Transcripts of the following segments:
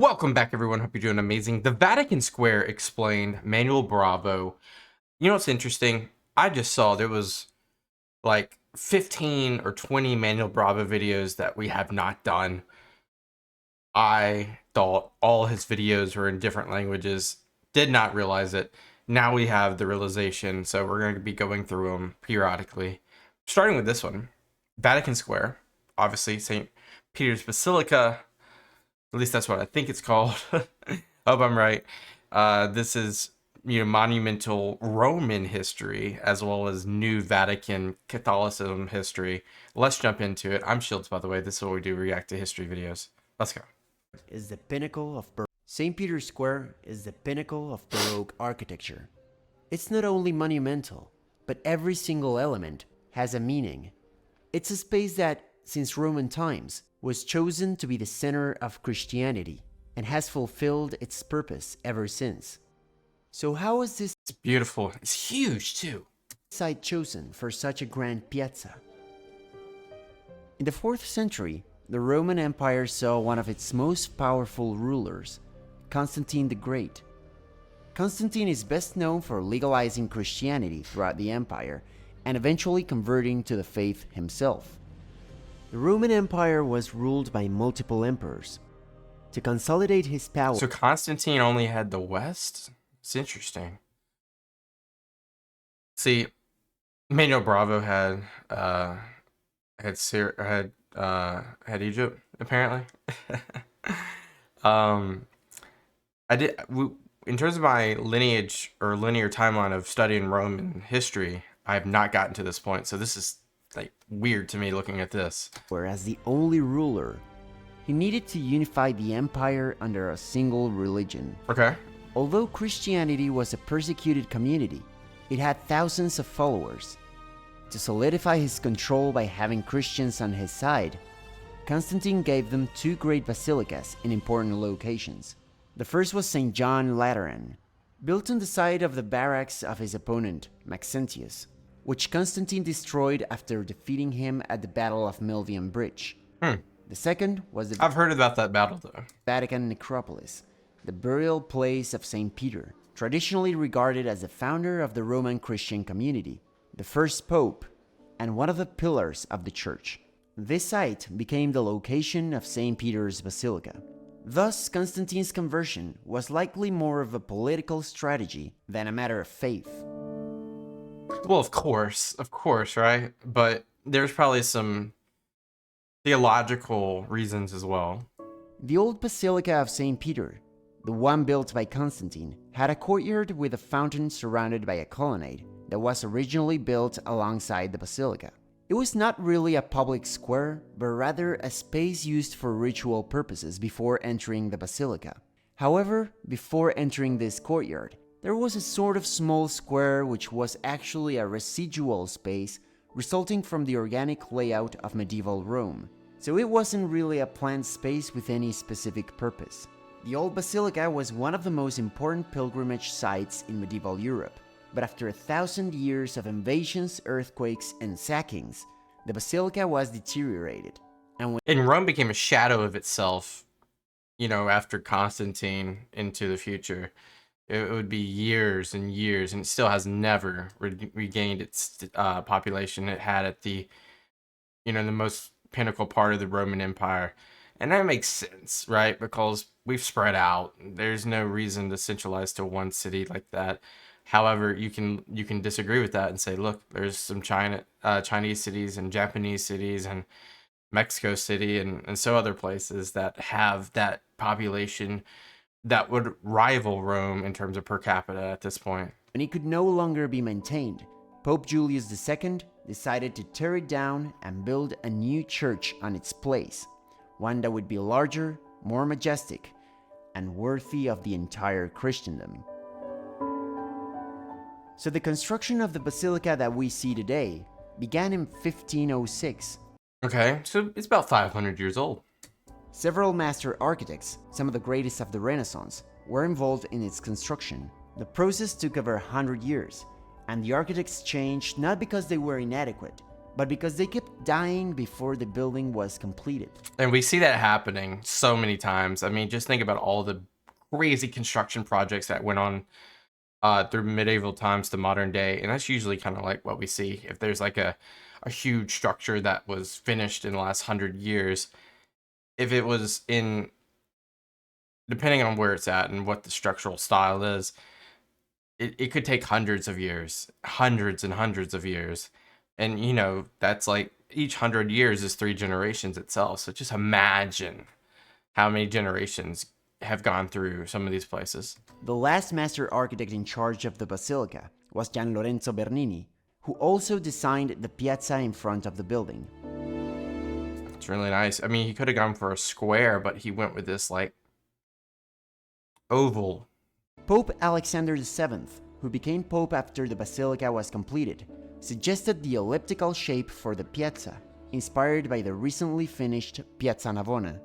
Welcome back, everyone. Hope you're doing amazing. The Vatican Square explained, Manuel Bravo. You know what's interesting? I just saw there was like 15 or 20 Manuel Bravo videos that we have not done. I thought all his videos were in different languages. Did not realize it. Now we have the realization, so we're going to be going through them periodically. Starting with this one, Vatican Square. Obviously, St. Peter's Basilica. At least that's what I think it's called. Hope I'm right. This is monumental Roman history as well as new Vatican Catholicism history. Let's jump into it. I'm Shields, by the way. This is what we do, react to history videos. Let's go. Is the pinnacle of St. Peter's Square is the pinnacle of Baroque architecture. It's not only monumental, but every single element has a meaning. It's a space that, since Roman times, was chosen to be the center of Christianity and has fulfilled its purpose ever since. So how was this It's beautiful. It's huge too. site chosen for such a grand piazza? In the 4th century, the Roman Empire saw one of its most powerful rulers, Constantine the Great. Constantine is best known for legalizing Christianity throughout the empire and eventually converting to the faith himself. The Roman Empire was ruled by multiple emperors. To consolidate his power, So Constantine only had the West? It's interesting. See, Manuel Bravo had Egypt apparently. um, in terms of my lineage or linear timeline of studying Roman history, I have not gotten to this point. So this is like weird to me looking at this. as the only ruler, he needed to unify the empire under a single religion. Okay. Although Christianity was a persecuted community, it had thousands of followers. To solidify his control by having Christians on his side, Constantine gave them 2 great basilicas in important locations. The first was St. John Lateran, built on the site of the barracks of his opponent, Maxentius, which Constantine destroyed after defeating him at the Battle of Milvian Bridge. The second was the I've heard about that battle though. Vatican Necropolis, the burial place of St. Peter, traditionally regarded as the founder of the Roman Christian community, the first pope, and one of the pillars of the church. This site became the location of St. Peter's Basilica. Thus, Constantine's conversion was likely more of a political strategy than a matter of faith. Well, of course, right? But there's probably some theological reasons as well. The old Basilica of St. Peter, the one built by Constantine, had a courtyard with a fountain surrounded by a colonnade that was originally built alongside the basilica. It was not really a public square, but rather a space used for ritual purposes before entering the basilica. However, before entering this courtyard, there was a sort of small square which was actually a residual space resulting from the organic layout of medieval Rome. So it wasn't really a planned space with any specific purpose. The old basilica was one of the most important pilgrimage sites in medieval Europe, but after 1,000 years of invasions, earthquakes, and sackings, the basilica was deteriorated. And Rome became a shadow of itself, after Constantine into the future. It would be years and years, and it still has never regained its population it had at the most pinnacle part of the Roman Empire. And that makes sense, right? Because we've spread out. There's no reason to centralize to one city like that. However, you can disagree with that and say, look, there's some Chinese cities and Japanese cities and Mexico City and so other places that have that population that would rival Rome in terms of per capita at this point. When it could no longer be maintained, Pope Julius II decided to tear it down and build a new church on its place, one that would be larger, more majestic, and worthy of the entire Christendom. So the construction of the basilica that we see today began in 1506. Okay, so it's about 500 years old. Several master architects, some of the greatest of the Renaissance, were involved in its construction. The process took over 100 years, and the architects changed not because they were inadequate, but because they kept dying before the building was completed. And we see that happening so many times. I mean, just think about all the crazy construction projects that went on through medieval times to modern day. And that's usually kind of like what we see. If there's like a huge structure that was finished in the last 100 years, if it was in, depending on where it's at and what the structural style is, it could take hundreds of years, hundreds and hundreds of years. And, you know, that's like each 100 years is 3 generations itself. So just imagine how many generations have gone through some of these places. The last master architect in charge of the basilica was Gian Lorenzo Bernini, who also designed the piazza in front of the building. It's really nice. I mean, he could have gone for a square, but he went with this like oval. Pope Alexander VII, who became pope after the basilica was completed, suggested the elliptical shape for the piazza, inspired by the recently finished Piazza Navona,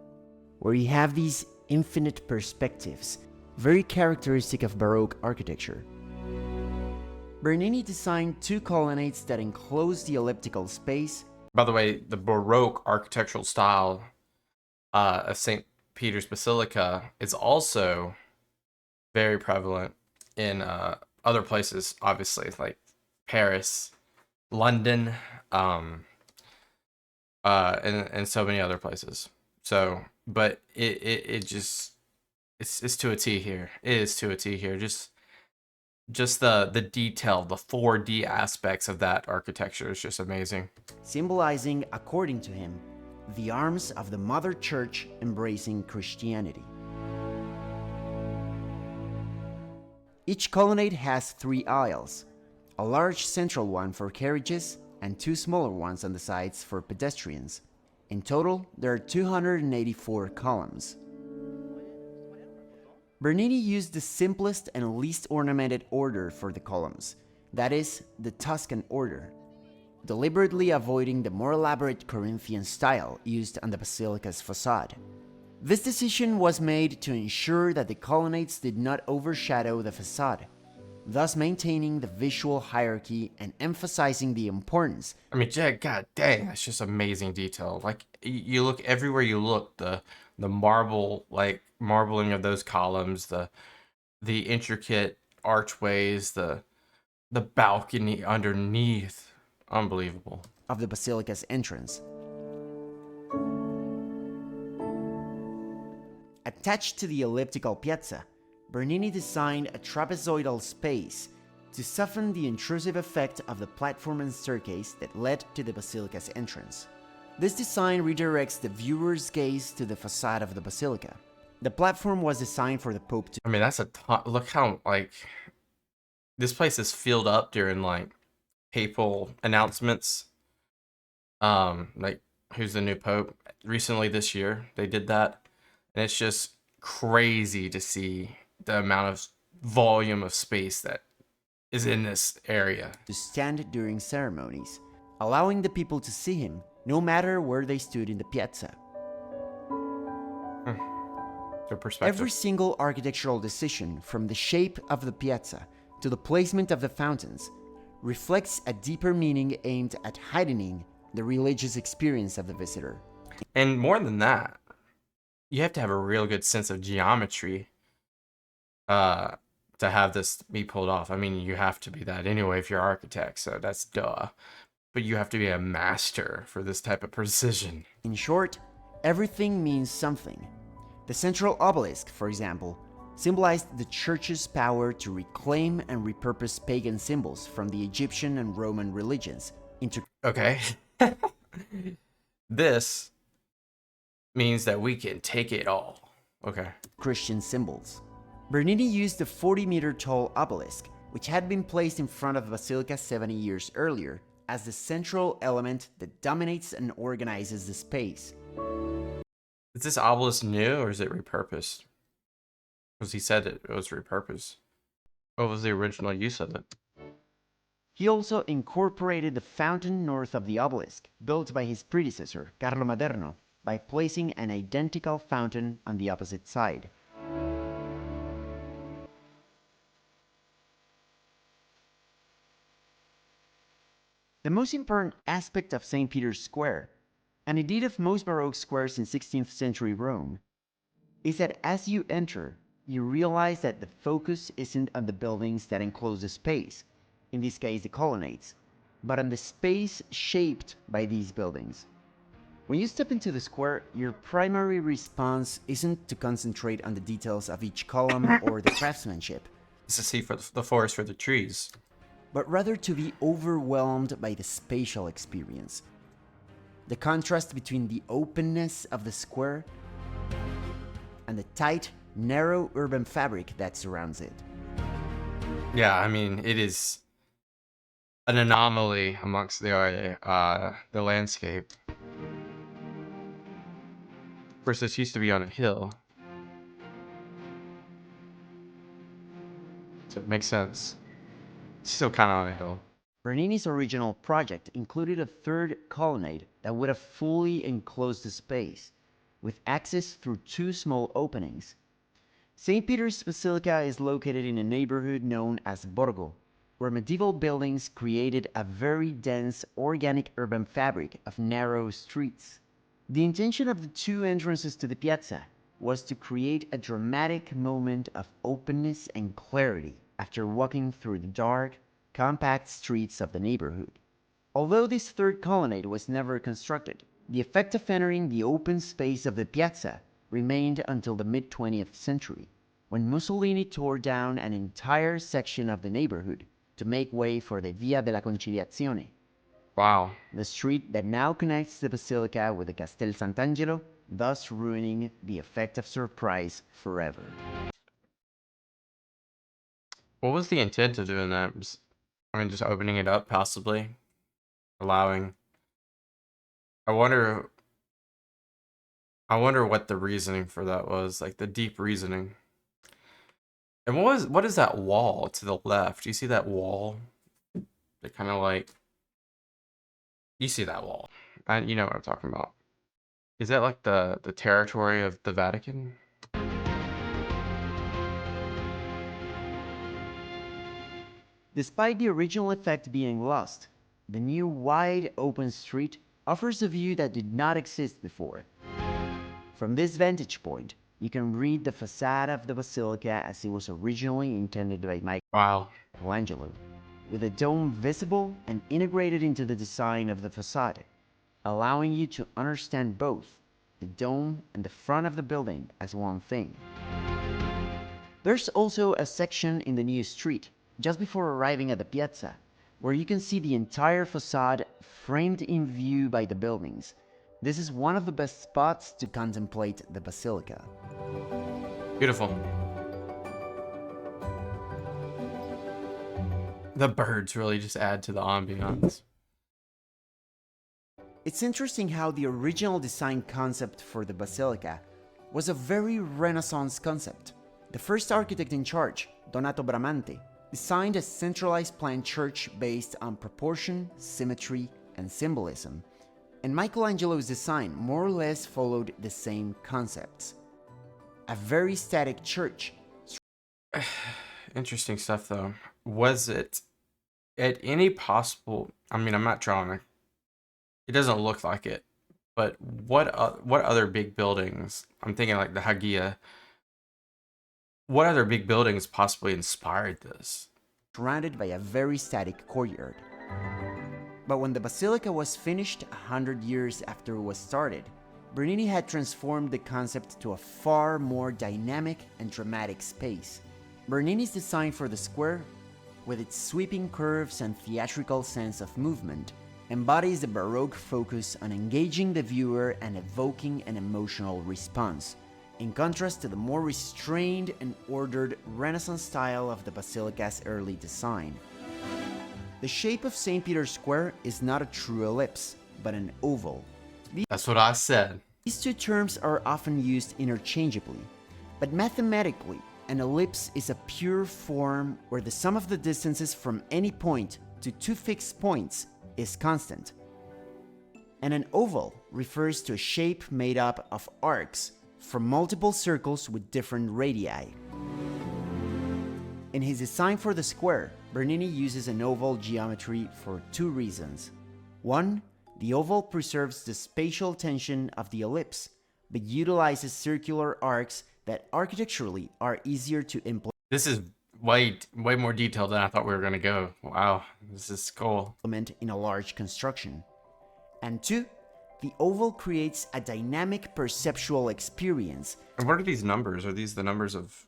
where you have these infinite perspectives, very characteristic of Baroque architecture. Bernini designed 2 colonnades that enclose the elliptical space. By the way, the Baroque architectural style of St. Peter's Basilica is also very prevalent in other places, obviously, like Paris, London, and so many other places. So, but it just it's to a T here. It is to a T here. Just the detail, the 4D aspects of that architecture is just amazing. Symbolizing, according to him, the arms of the Mother Church embracing Christianity. Each colonnade has 3 aisles, a large central one for carriages and 2 smaller ones on the sides for pedestrians. In total, there are 284 columns. Bernini used the simplest and least ornamented order for the columns, that is, the Tuscan order, deliberately avoiding the more elaborate Corinthian style used on the basilica's facade. This decision was made to ensure that the colonnades did not overshadow the facade, thus maintaining the visual hierarchy and emphasizing the importance. I mean, god dang, that's just amazing detail. Like, you look everywhere you look, the marble, like marbling of those columns, the intricate archways, the balcony underneath, unbelievable. Of the basilica's entrance. Attached to the elliptical piazza, Bernini designed a trapezoidal space to soften the intrusive effect of the platform and staircase that led to the basilica's entrance. This design redirects the viewer's gaze to the facade of the basilica. The platform was designed for the Pope to... I mean, that's a ton. Look how, like, this place is filled up during, like, papal announcements. Like, who's the new Pope? Recently this year, they did that. And it's just crazy to see the amount of volume of space that is in this area. To stand during ceremonies, allowing the people to see him no matter where they stood in the piazza. Good perspective. Every single architectural decision, from the shape of the piazza to the placement of the fountains, reflects a deeper meaning aimed at heightening the religious experience of the visitor. And more than that, you have to have a real good sense of geometry to have this be pulled off. I mean, you have to be that anyway if you're an architect, so that's duh. But you have to be a master for this type of precision. In short, everything means something. The central obelisk, for example, symbolized the church's power to reclaim and repurpose pagan symbols from the Egyptian and Roman religions into... Okay. This means that we can take it all. Okay. Christian symbols. Bernini used the 40-meter tall obelisk, which had been placed in front of the basilica 70 years earlier, as the central element that dominates and organizes the space. Is this obelisk new or is it repurposed? Because he said it was repurposed. What was the original use of it? He also incorporated the fountain north of the obelisk, built by his predecessor, Carlo Maderno, by placing an identical fountain on the opposite side. The most important aspect of St. Peter's Square, and indeed of most Baroque squares in 16th century Rome, is that as you enter, you realize that the focus isn't on the buildings that enclose the space, in this case the colonnades, but on the space shaped by these buildings. When you step into the square, your primary response isn't to concentrate on the details of each column or the craftsmanship, It's to see for the forest for the trees. but rather to be overwhelmed by the spatial experience. The contrast between the openness of the square and the tight, narrow urban fabric that surrounds it. Yeah, I mean, it is an anomaly amongst the landscape. Of course, this used to be on a hill, so it makes sense. It's still kind of on a hill. Bernini's original project included a third colonnade that would have fully enclosed the space, with access through two small openings. St. Peter's Basilica is located in a neighborhood known as Borgo, where medieval buildings created a very dense organic urban fabric of narrow streets. The intention of the two entrances to the piazza was to create a dramatic moment of openness and clarity after walking through the dark, compact streets of the neighborhood. Although this third colonnade was never constructed, the effect of entering the open space of the piazza remained until the mid-20th century, when Mussolini tore down an entire section of the neighborhood to make way for the Via della Conciliazione, Wow. the street that now connects the basilica with the Castel Sant'Angelo, thus ruining the effect of surprise forever. What was the intent of doing that? I mean, just opening it up, possibly allowing. I wonder. I wonder what the reasoning for that was, like the deep reasoning. And what is that wall to the left? Do you see that wall? That kind of like. You see that wall? You know what I'm talking about. Is that like the territory of the Vatican? Despite the original effect being lost, the new wide open street offers a view that did not exist before. From this vantage point, you can read the facade of the basilica as it was originally intended by Wow. Michelangelo, with the dome visible and integrated into the design of the facade, allowing you to understand both the dome and the front of the building as one thing. There's also a section in the new street, just before arriving at the piazza, where you can see the entire facade framed in view by the buildings. This is one of the best spots to contemplate the basilica. Beautiful. The birds really just add to the ambiance. It's interesting how the original design concept for the basilica was a very Renaissance concept. The first architect in charge, Donato Bramante, designed a centralized plan church based on proportion, symmetry, and symbolism, and Michelangelo's design more or less followed the same concepts. A very static church. Interesting stuff, though. Was it at any possible? I mean, I'm not trying to. It doesn't look like it, but what other big buildings? I'm thinking like the Hagia. What other big buildings possibly inspired this? Surrounded by a very static courtyard. But when the basilica was finished 100 years after it was started, Bernini had transformed the concept to a far more dynamic and dramatic space. Bernini's design for the square, with its sweeping curves and theatrical sense of movement, embodies the Baroque focus on engaging the viewer and evoking an emotional response, in contrast to the more restrained and ordered Renaissance style of the basilica's early design. The shape of St. Peter's Square is not a true ellipse, but an oval. That's what I said. These two terms are often used interchangeably, but mathematically, an ellipse is a pure form where the sum of the distances from any point to two fixed points is constant. And an oval refers to a shape made up of arcs from multiple circles with different radii. In his design for the square, Bernini uses an oval geometry for two reasons. One, the oval preserves the spatial tension of the ellipse, but utilizes circular arcs that architecturally are easier to implement. This is way more detailed than I thought we were gonna go. Wow, this is cool. In a large construction. And two, the oval creates a dynamic perceptual experience. And what are these numbers? Are these the numbers of...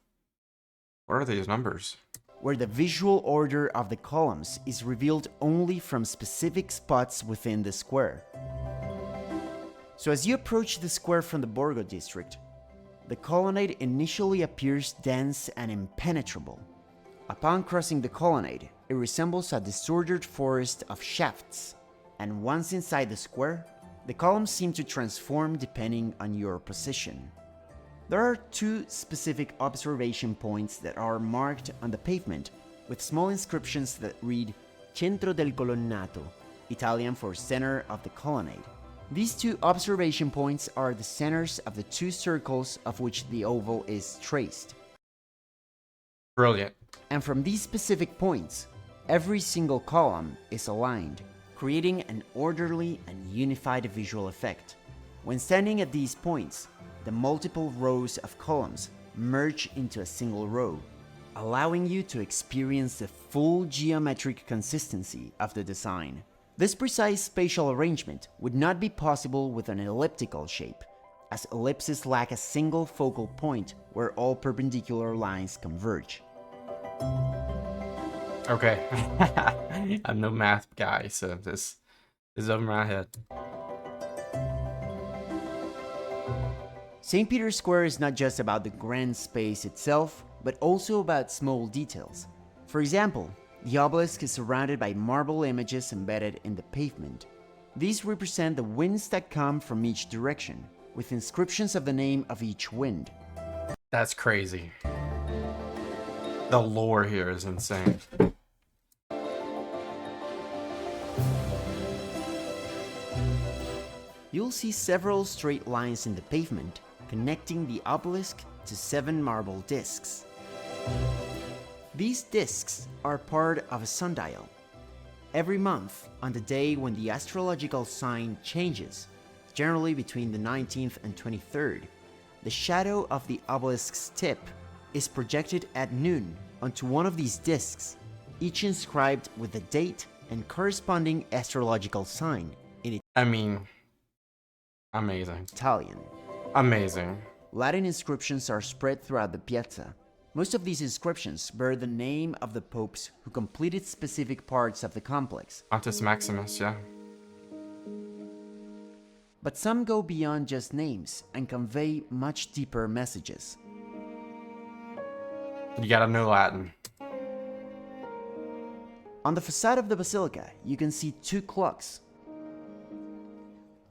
What are these numbers? Where the visual order of the columns is revealed only from specific spots within the square. So as you approach the square from the Borgo district, the colonnade initially appears dense and impenetrable. Upon crossing the colonnade, it resembles a disordered forest of shafts, and once inside the square, the columns seem to transform depending on your position. There are two specific observation points that are marked on the pavement with small inscriptions that read Centro del Colonnato, Italian for center of the colonnade. These two observation points are the centers of the two circles of which the oval is traced. Brilliant. And from these specific points, every single column is aligned, creating an orderly and unified visual effect. When standing at these points, the multiple rows of columns merge into a single row, allowing you to experience the full geometric consistency of the design. This precise spatial arrangement would not be possible with an elliptical shape, as ellipses lack a single focal point where all perpendicular lines converge. Okay. I'm no math guy, so this is over my head. St. Peter's Square is not just about the grand space itself, but also about small details. For example, the obelisk is surrounded by marble images embedded in the pavement. These represent the winds that come from each direction, with inscriptions of the name of each wind. That's crazy. The lore here is insane. You'll see several straight lines in the pavement, connecting the obelisk to 7 marble discs. These discs are part of a sundial. Every month, on the day when the astrological sign changes, generally between the 19th and 23rd, the shadow of the obelisk's tip is projected at noon onto one of these discs, each inscribed with the date and corresponding astrological sign in I mean, amazing. Italian. Amazing. Latin inscriptions are spread throughout the piazza. Most of these inscriptions bear the name of the popes who completed specific parts of the complex. Pontius Maximus, yeah. But some go beyond just names and convey much deeper messages. You gotta know Latin. On the facade of the basilica, you can see 2 clocks.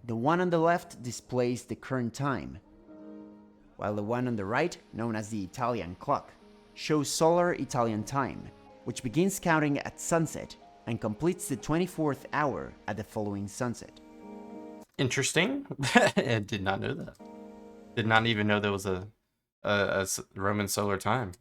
The one on the left displays the current time, while the one on the right, known as the Italian clock, shows solar Italian time, which begins counting at sunset and completes the 24th hour at the following sunset. Interesting. I did not know that. Did not even know there was a Roman solar time.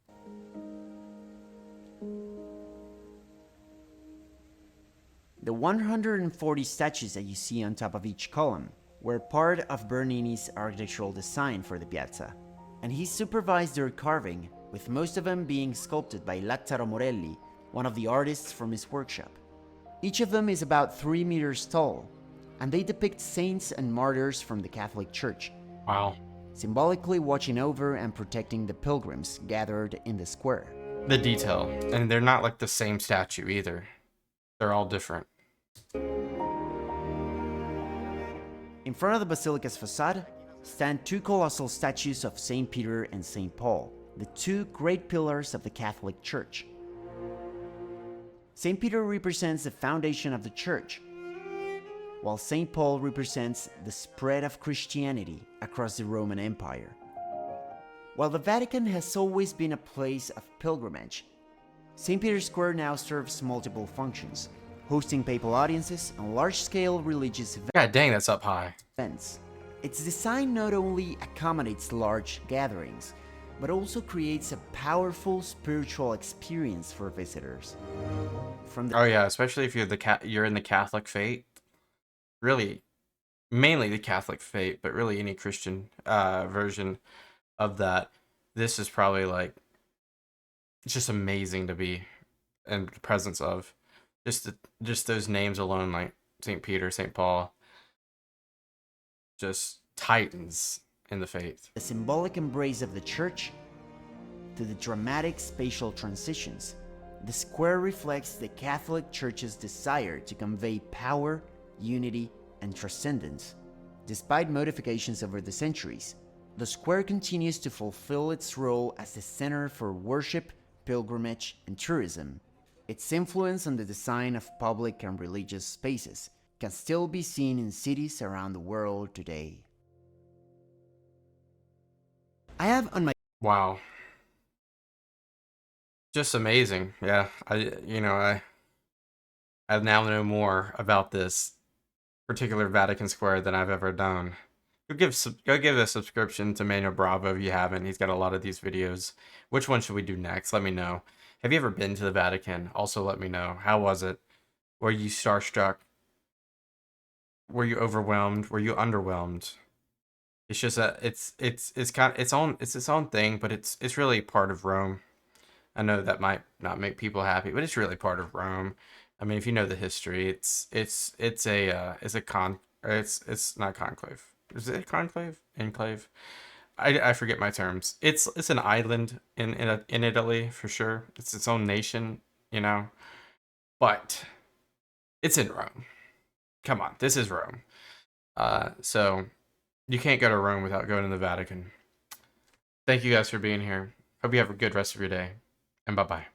The 140 statues that you see on top of each column were part of Bernini's architectural design for the piazza, and he supervised their carving, with most of them being sculpted by Lazzaro Morelli, one of the artists from his workshop. Each of them is about 3 meters tall, and they depict saints and martyrs from the Catholic Church, Wow. symbolically watching over and protecting the pilgrims gathered in the square. The detail. And they're not like the same statue either. They're all different. In front of the basilica's facade stand 2 colossal statues of St. Peter and St. Paul, the 2 great pillars of the Catholic Church. St. Peter represents the foundation of the Church, while St. Paul represents the spread of Christianity across the Roman Empire. While the Vatican has always been a place of pilgrimage, St. Peter's Square now serves multiple functions, hosting papal audiences and large-scale religious God dang, that's up high. events. Its design not only accommodates large gatherings, but also creates a powerful spiritual experience for visitors. From the Oh yeah, especially if you're in the Catholic faith. Really, mainly the Catholic faith, but really any Christian version of that. This is probably like it's just amazing to be in the presence of. Just those names alone, like Saint Peter, Saint Paul, just titans in the faith. symbolic embrace of the church to the dramatic spatial transitions, the square reflects the Catholic Church's desire to convey power, unity, and transcendence. Despite modifications over the centuries, the square continues to fulfill its role as a center for worship, pilgrimage, and tourism. Its influence on the design of public and religious spaces can still be seen in cities around the world today. I have on my Wow, just amazing. Yeah, I now know more about this particular Vatican Square than I've ever done. Go give a subscription to Manuel Bravo if you haven't. He's got a lot of these videos. Which one should we do next? Let me know. Have you ever been to the Vatican? Also let me know. How was it? Were you starstruck? Were you overwhelmed? Were you underwhelmed? It's just that it's kind of its own thing, but it's really part of Rome. I know that might not make people happy, but it's really part of Rome. I mean, if you know the history, it's a con or it's not conclave. Is it conclave? Enclave? I forget my terms. It's an island in Italy for sure. It's its own nation, you know. But it's in Rome. Come on, this is Rome. So you can't go to Rome without going to the Vatican. Thank you guys for being here. Hope you have a good rest of your day, and bye bye.